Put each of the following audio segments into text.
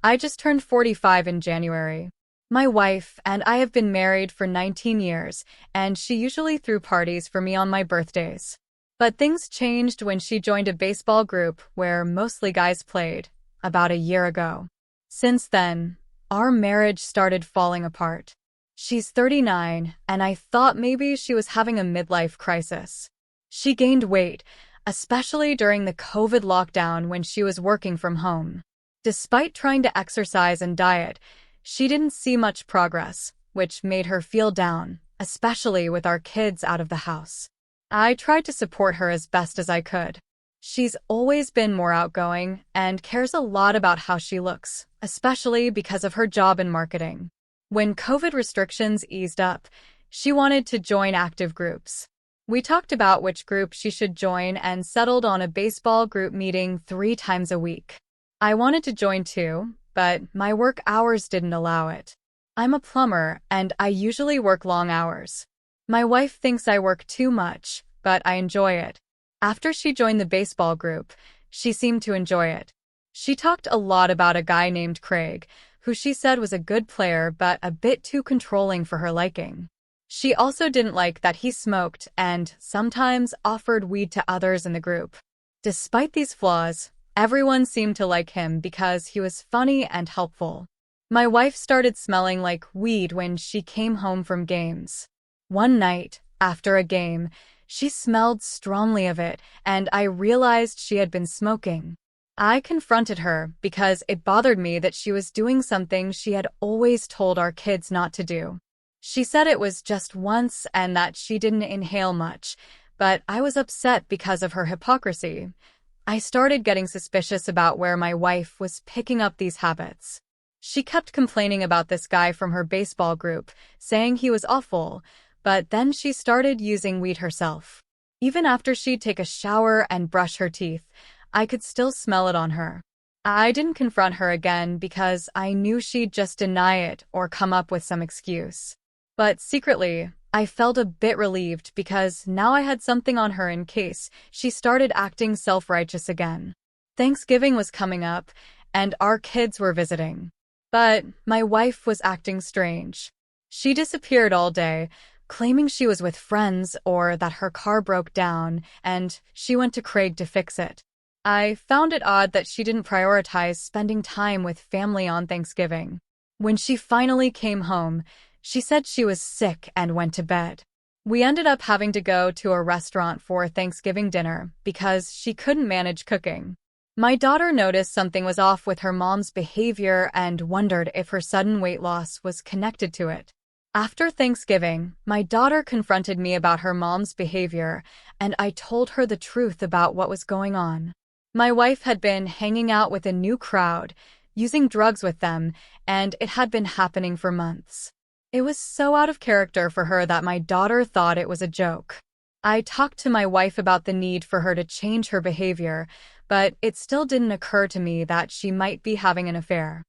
I just turned 45 in January. My wife and I have been married for 19 years, and she usually threw parties for me on my birthdays. But things changed when she joined a baseball group where mostly guys played, about a year ago. Since then, our marriage started falling apart. She's 39, and I thought maybe she was having a midlife crisis. She gained weight, especially during the COVID lockdown when she was working from home. Despite trying to exercise and diet, she didn't see much progress, which made her feel down, especially with our kids out of the house. I tried to support her as best as I could. She's always been more outgoing and cares a lot about how she looks, especially because of her job in marketing. When COVID restrictions eased up, she wanted to join active groups. We talked about which group she should join and settled on a baseball group meeting 3 times a week. I wanted to join too, but my work hours didn't allow it. I'm a plumber, and I usually work long hours. My wife thinks I work too much, but I enjoy it. After she joined the baseball group, she seemed to enjoy it. She talked a lot about a guy named Craig, who she said was a good player but a bit too controlling for her liking. She also didn't like that he smoked and sometimes offered weed to others in the group. Despite these flaws, everyone seemed to like him because he was funny and helpful. My wife started smelling like weed when she came home from games. One night, after a game, she smelled strongly of it, and I realized she had been smoking. I confronted her because it bothered me that she was doing something she had always told our kids not to do. She said it was just once and that she didn't inhale much, but I was upset because of her hypocrisy. I started getting suspicious about where my wife was picking up these habits. She kept complaining about this guy from her baseball group, saying he was awful, but then she started using weed herself. Even after she'd take a shower and brush her teeth, I could still smell it on her. I didn't confront her again because I knew she'd just deny it or come up with some excuse. But secretly, I felt a bit relieved because now I had something on her in case she started acting self-righteous again. Thanksgiving was coming up, and our kids were visiting. But my wife was acting strange. She disappeared all day, claiming she was with friends or that her car broke down, and she went to Craig to fix it. I found it odd that she didn't prioritize spending time with family on Thanksgiving. When she finally came home, she said she was sick and went to bed. We ended up having to go to a restaurant for Thanksgiving dinner because she couldn't manage cooking. My daughter noticed something was off with her mom's behavior and wondered if her sudden weight loss was connected to it. After Thanksgiving, my daughter confronted me about her mom's behavior, and I told her the truth about what was going on. My wife had been hanging out with a new crowd, using drugs with them, and it had been happening for months. It was so out of character for her that my daughter thought it was a joke. I talked to my wife about the need for her to change her behavior, but it still didn't occur to me that she might be having an affair.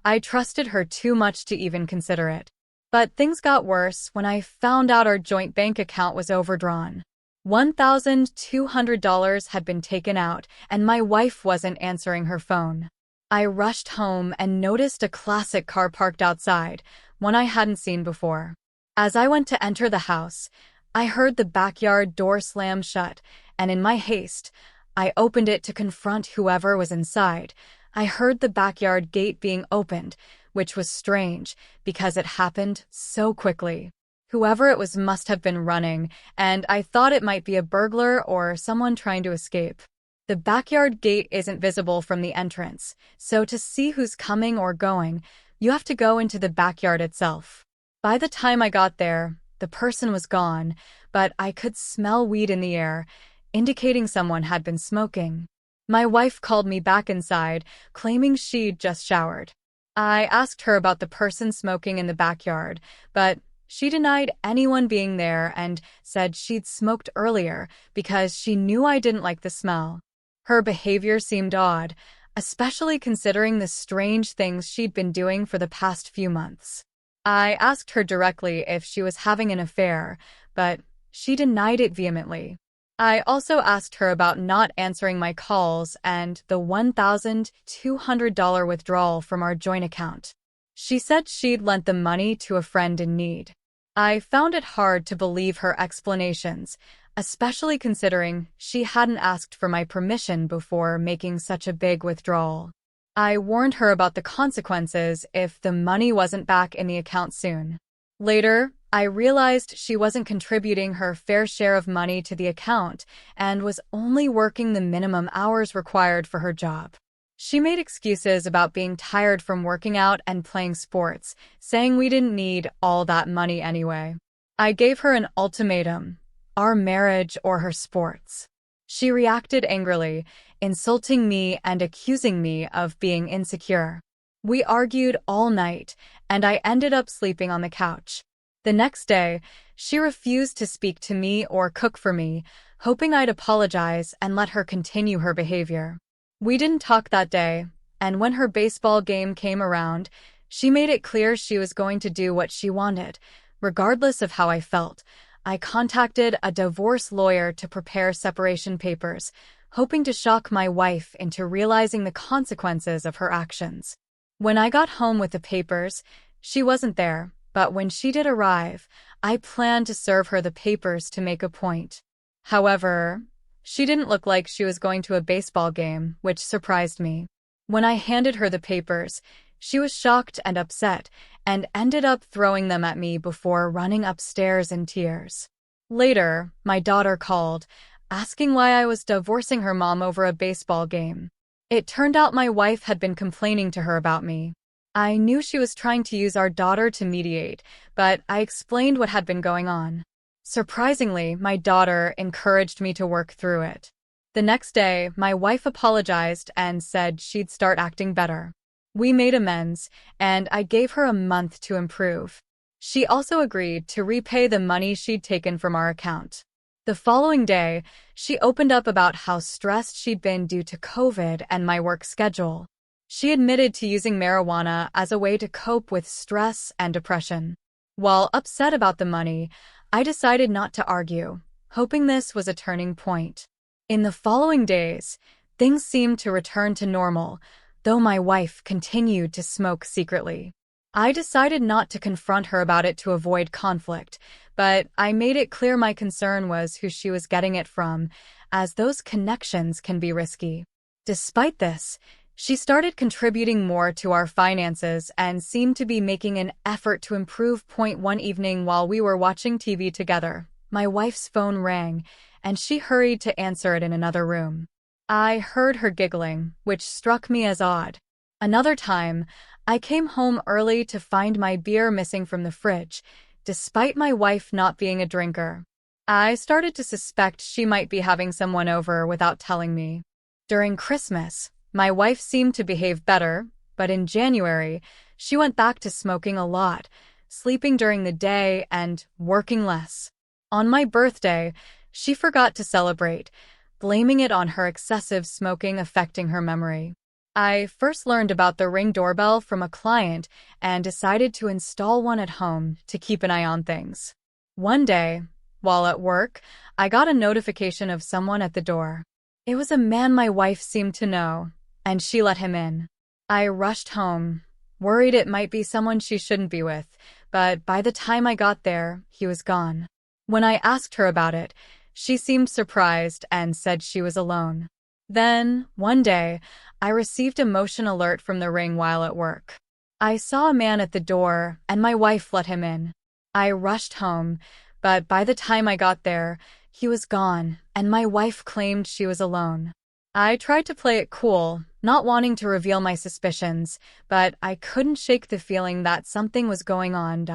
I trusted her too much to even consider it. But things got worse when I found out our joint bank account was overdrawn. $1,200 had been taken out, and my wife wasn't answering her phone. I rushed home and noticed a classic car parked outside, one I hadn't seen before. As I went to enter the house, I heard the backyard door slam shut, and in my haste, I opened it to confront whoever was inside. I heard the backyard gate being opened, which was strange because it happened so quickly. Whoever it was must have been running, and I thought it might be a burglar or someone trying to escape. The backyard gate isn't visible from the entrance, so to see who's coming or going, you have to go into the backyard itself. By the time I got there, the person was gone, but I could smell weed in the air, indicating someone had been smoking. My wife called me back inside, claiming she'd just showered. I asked her about the person smoking in the backyard, but she denied anyone being there and said she'd smoked earlier because she knew I didn't like the smell. Her behavior seemed odd, especially considering the strange things she'd been doing for the past few months. I asked her directly if she was having an affair, but she denied it vehemently. I also asked her about not answering my calls and the $1,200 withdrawal from our joint account. She said she'd lent the money to a friend in need. I found it hard to believe her explanations, especially considering she hadn't asked for my permission before making such a big withdrawal. I warned her about the consequences if the money wasn't back in the account soon. Later, I realized she wasn't contributing her fair share of money to the account and was only working the minimum hours required for her job. She made excuses about being tired from working out and playing sports, saying we didn't need all that money anyway. I gave her an ultimatum: our marriage or her sports. She reacted angrily, insulting me and accusing me of being insecure. We argued all night, and I ended up sleeping on the couch. The next day, she refused to speak to me or cook for me, hoping I'd apologize and let her continue her behavior. We didn't talk that day, and when her baseball game came around, she made it clear she was going to do what she wanted, regardless of how I felt. I contacted a divorce lawyer to prepare separation papers, hoping to shock my wife into realizing the consequences of her actions. When I got home with the papers, she wasn't there, but when she did arrive, I planned to serve her the papers to make a point. However, she didn't look like she was going to a baseball game, which surprised me. When I handed her the papers, she was shocked and upset, and ended up throwing them at me before running upstairs in tears. Later, my daughter called, asking why I was divorcing her mom over a baseball game. It turned out my wife had been complaining to her about me. I knew she was trying to use our daughter to mediate, but I explained what had been going on. Surprisingly, my daughter encouraged me to work through it. The next day, my wife apologized and said she'd start acting better. We made amends, and I gave her a month to improve. She also agreed to repay the money she'd taken from our account. The following day, she opened up about how stressed she'd been due to COVID and my work schedule. She admitted to using marijuana as a way to cope with stress and depression. While upset about the money, I decided not to argue, hoping this was a turning point. In the following days, things seemed to return to normal, though my wife continued to smoke secretly. I decided not to confront her about it to avoid conflict, but I made it clear my concern was who she was getting it from, as those connections can be risky. Despite this, she started contributing more to our finances and seemed to be making an effort to improve. One evening while we were watching TV together, my wife's phone rang, and she hurried to answer it in another room. I heard her giggling, which struck me as odd. Another time, I came home early to find my beer missing from the fridge, despite my wife not being a drinker. I started to suspect she might be having someone over without telling me. During Christmas, my wife seemed to behave better, but in January, she went back to smoking a lot, sleeping during the day, and working less. On my birthday, she forgot to celebrate, blaming it on her excessive smoking affecting her memory. I first learned about the Ring doorbell from a client and decided to install one at home to keep an eye on things. One day, while at work, I got a notification of someone at the door. It was a man my wife seemed to know, and she let him in. I rushed home, worried it might be someone she shouldn't be with, but by the time I got there, he was gone. When I asked her about it, she seemed surprised and said she was alone. Then, one day, I received a motion alert from the Ring while at work. I saw a man at the door, and my wife let him in. I rushed home, but by the time I got there, he was gone, and my wife claimed she was alone. I tried to play it cool, not wanting to reveal my suspicions, but I couldn't shake the feeling that something was going on,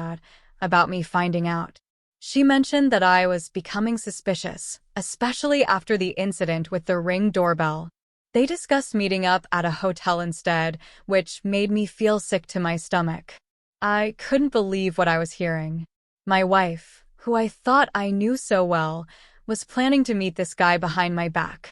about me finding out. She mentioned that I was becoming suspicious, especially after the incident with the Ring doorbell. They discussed meeting up at a hotel instead, which made me feel sick to my stomach. I couldn't believe what I was hearing. My wife, who I thought I knew so well, was planning to meet this guy behind my back.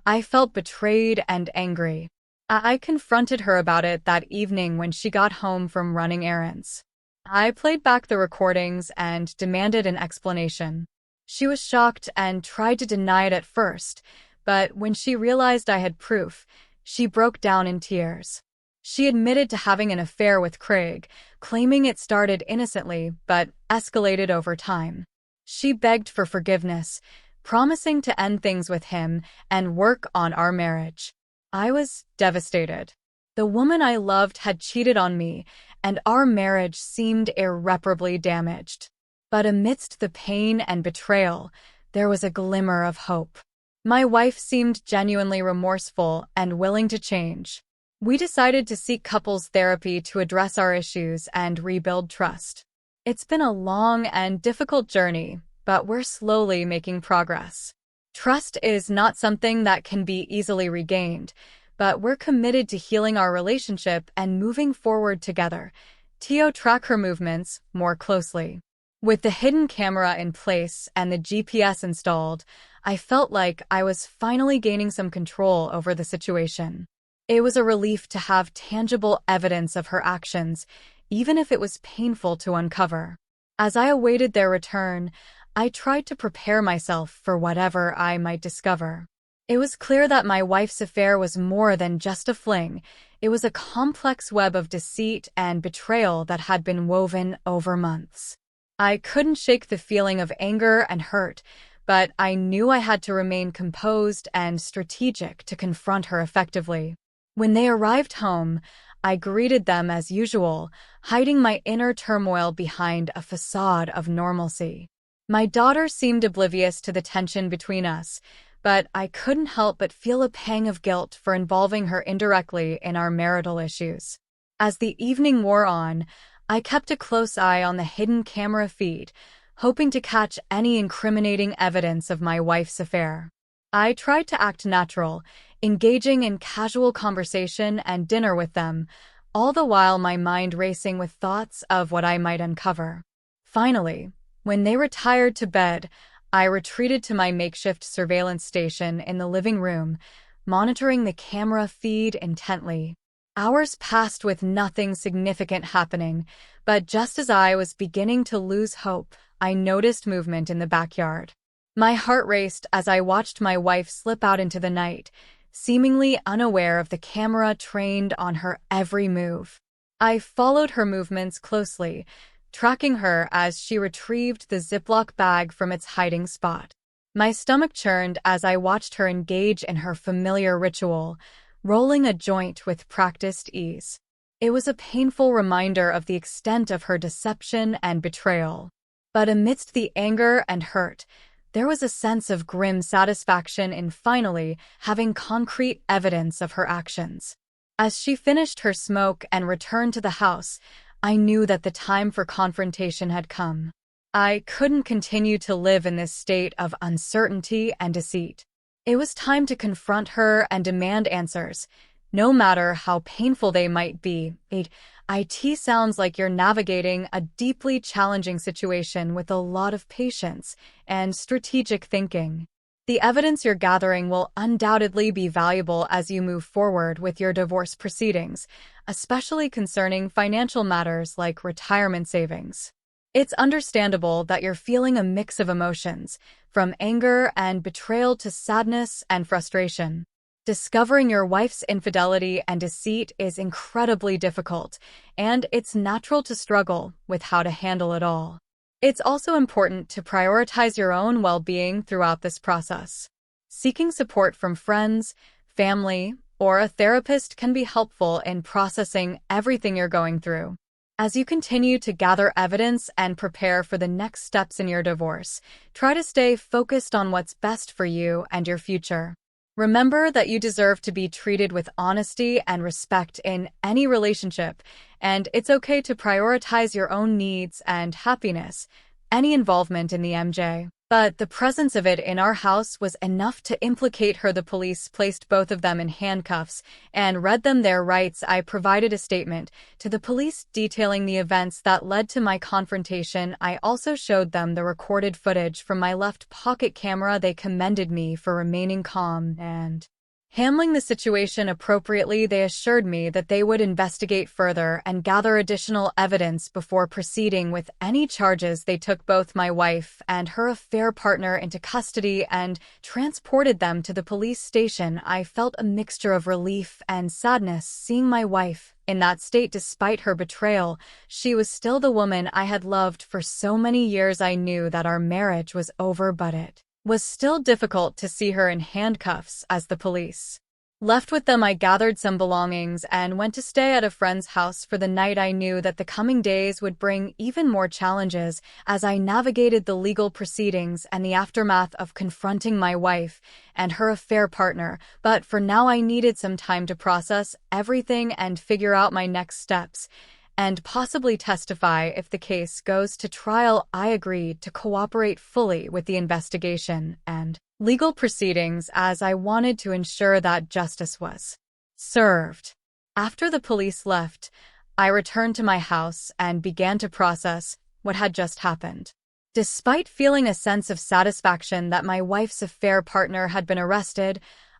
I felt betrayed and angry. I confronted her about it that evening when she got home from running errands. I played back the recordings and demanded an explanation. She was shocked and tried to deny it at first, but when she realized I had proof, she broke down in tears. She admitted to having an affair with Craig, claiming it started innocently but escalated over time. She begged for forgiveness, promising to end things with him and work on our marriage. I was devastated. The woman I loved had cheated on me, and our marriage seemed irreparably damaged. But amidst the pain and betrayal, there was a glimmer of hope. My wife seemed genuinely remorseful and willing to change. We decided to seek couples therapy to address our issues and rebuild trust. It's been a long and difficult journey, but we're slowly making progress. Trust is not something that can be easily regained, but we're committed to healing our relationship and moving forward together. Tio track her movements more closely. With the hidden camera in place and the GPS installed, I felt like I was finally gaining some control over the situation. It was a relief to have tangible evidence of her actions, even if it was painful to uncover. As I awaited their return, I tried to prepare myself for whatever I might discover. It was clear that my wife's affair was more than just a fling. It was a complex web of deceit and betrayal that had been woven over months. I couldn't shake the feeling of anger and hurt, but I knew I had to remain composed and strategic to confront her effectively. When they arrived home, I greeted them as usual, hiding my inner turmoil behind a facade of normalcy. My daughter seemed oblivious to the tension between us, but I couldn't help but feel a pang of guilt for involving her indirectly in our marital issues. As the evening wore on, I kept a close eye on the hidden camera feed, hoping to catch any incriminating evidence of my wife's affair. I tried to act natural, engaging in casual conversation and dinner with them, all the while my mind racing with thoughts of what I might uncover. Finally, when they retired to bed, I retreated to my makeshift surveillance station in the living room, monitoring the camera feed intently. Hours passed with nothing significant happening, but just as I was beginning to lose hope, I noticed movement in the backyard. My heart raced as I watched my wife slip out into the night, seemingly unaware of the camera trained on her every move. I followed her movements closely, tracking her as she retrieved the Ziploc bag from its hiding spot. My stomach churned as I watched her engage in her familiar ritual, rolling a joint with practiced ease. It was a painful reminder of the extent of her deception and betrayal. But amidst the anger and hurt, there was a sense of grim satisfaction in finally having concrete evidence of her actions. As she finished her smoke and returned to the house, I knew that the time for confrontation had come. I couldn't continue to live in this state of uncertainty and deceit. It was time to confront her and demand answers, no matter how painful they might be. It sounds like you're navigating a deeply challenging situation with a lot of patience and strategic thinking. The evidence you're gathering will undoubtedly be valuable as you move forward with your divorce proceedings, especially concerning financial matters like retirement savings. It's understandable that you're feeling a mix of emotions, from anger and betrayal to sadness and frustration. Discovering your wife's infidelity and deceit is incredibly difficult, and it's natural to struggle with how to handle it all. It's also important to prioritize your own well-being throughout this process. Seeking support from friends, family, or a therapist can be helpful in processing everything you're going through. As you continue to gather evidence and prepare for the next steps in your divorce, try to stay focused on what's best for you and your future. Remember that you deserve to be treated with honesty and respect in any relationship, and it's okay to prioritize your own needs and happiness. Any involvement in the MJ. But the presence of it in our house was enough to implicate her. The police placed both of them in handcuffs and read them their rights. I provided a statement to the police detailing the events that led to my confrontation. I also showed them the recorded footage from my left pocket camera. They commended me for remaining calm and Handling the situation appropriately, they assured me that they would investigate further and gather additional evidence before proceeding with any charges. They took both my wife and her affair partner into custody and transported them to the police station. I felt a mixture of relief and sadness seeing my wife in that state. Despite her betrayal, she was still the woman I had loved for so many years. I knew that our marriage was over, but it was still difficult to see her in handcuffs as the police left with them. I gathered some belongings and went to stay at a friend's house for the night. I knew that the coming days would bring even more challenges as I navigated the legal proceedings and the aftermath of confronting my wife and her affair partner. But for now, I needed some time to process everything and figure out my next steps, and possibly testify if the case goes to trial. I agreed to cooperate fully with the investigation and legal proceedings as I wanted to ensure that justice was served. After the police left, I returned to my house and began to process what had just happened. Despite feeling a sense of satisfaction that my wife's affair partner had been arrested,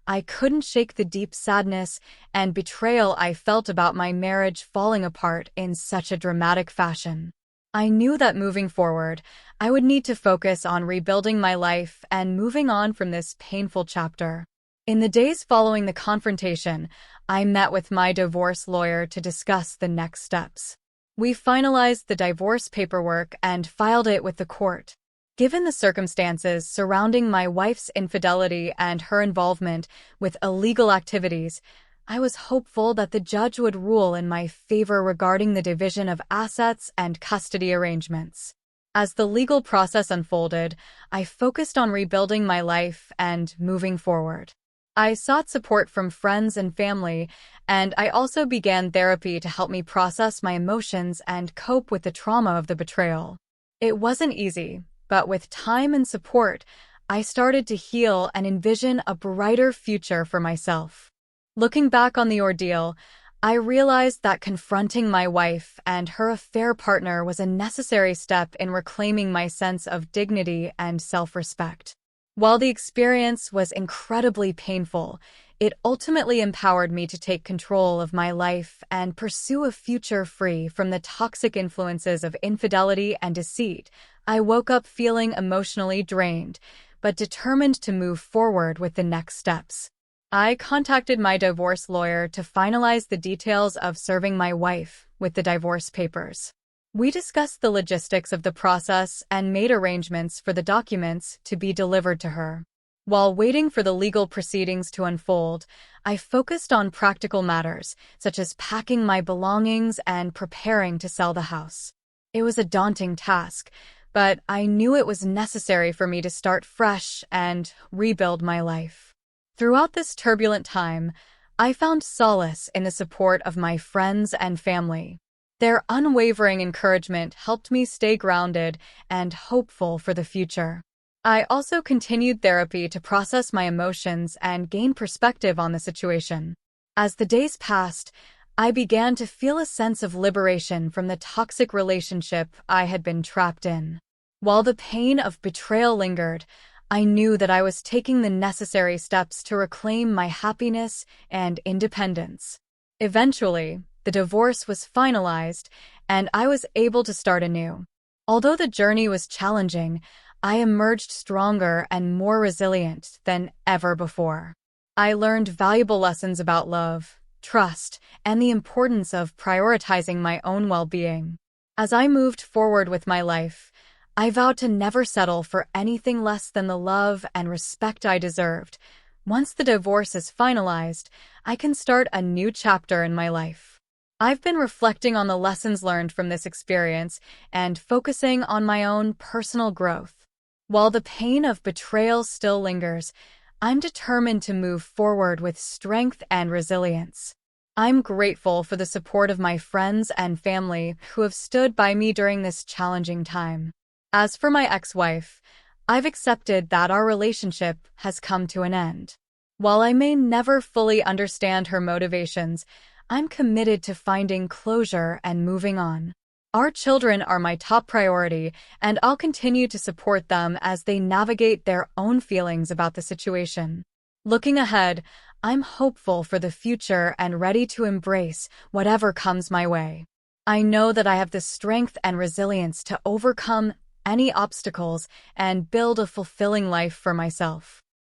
I couldn't shake the deep sadness and betrayal I felt about my marriage falling apart in such a dramatic fashion. I knew that moving forward, I would need to focus on rebuilding my life and moving on from this painful chapter. In the days following the confrontation, I met with my divorce lawyer to discuss the next steps. We finalized the divorce paperwork and filed it with the court. Given the circumstances surrounding my wife's infidelity and her involvement with illegal activities, I was hopeful that the judge would rule in my favor regarding the division of assets and custody arrangements. As the legal process unfolded, I focused on rebuilding my life and moving forward. I sought support from friends and family, and I also began therapy to help me process my emotions and cope with the trauma of the betrayal. It wasn't easy, but with time and support, I started to heal and envision a brighter future for myself. Looking back on the ordeal, I realized that confronting my wife and her affair partner was a necessary step in reclaiming my sense of dignity and self-respect. While the experience was incredibly painful, it ultimately empowered me to take control of my life and pursue a future free from the toxic influences of infidelity and deceit. I woke up feeling emotionally drained, but determined to move forward with the next steps. I contacted my divorce lawyer to finalize the details of serving my wife with the divorce papers. We discussed the logistics of the process and made arrangements for the documents to be delivered to her. While waiting for the legal proceedings to unfold, I focused on practical matters, such as packing my belongings and preparing to sell the house. It was a daunting task, but I knew it was necessary for me to start fresh and rebuild my life. Throughout this turbulent time, I found solace in the support of my friends and family. Their unwavering encouragement helped me stay grounded and hopeful for the future. I also continued therapy to process my emotions and gain perspective on the situation. As the days passed, I began to feel a sense of liberation from the toxic relationship I had been trapped in. While the pain of betrayal lingered, I knew that I was taking the necessary steps to reclaim my happiness and independence. Eventually, the divorce was finalized, and I was able to start anew. Although the journey was challenging, I emerged stronger and more resilient than ever before. I learned valuable lessons about love, trust, and the importance of prioritizing my own well-being. As I moved forward with my life, I vowed to never settle for anything less than the love and respect I deserved. Once the divorce is finalized, I can start a new chapter in my life. I've been reflecting on the lessons learned from this experience and focusing on my own personal growth. While the pain of betrayal still lingers, I'm determined to move forward with strength and resilience. I'm grateful for the support of my friends and family who have stood by me during this challenging time. As for my ex-wife, I've accepted that our relationship has come to an end. While I may never fully understand her motivations, I'm committed to finding closure and moving on. Our children are my top priority, and I'll continue to support them as they navigate their own feelings about the situation. Looking ahead, I'm hopeful for the future and ready to embrace whatever comes my way. I know that I have the strength and resilience to overcome any obstacles and build a fulfilling life for myself.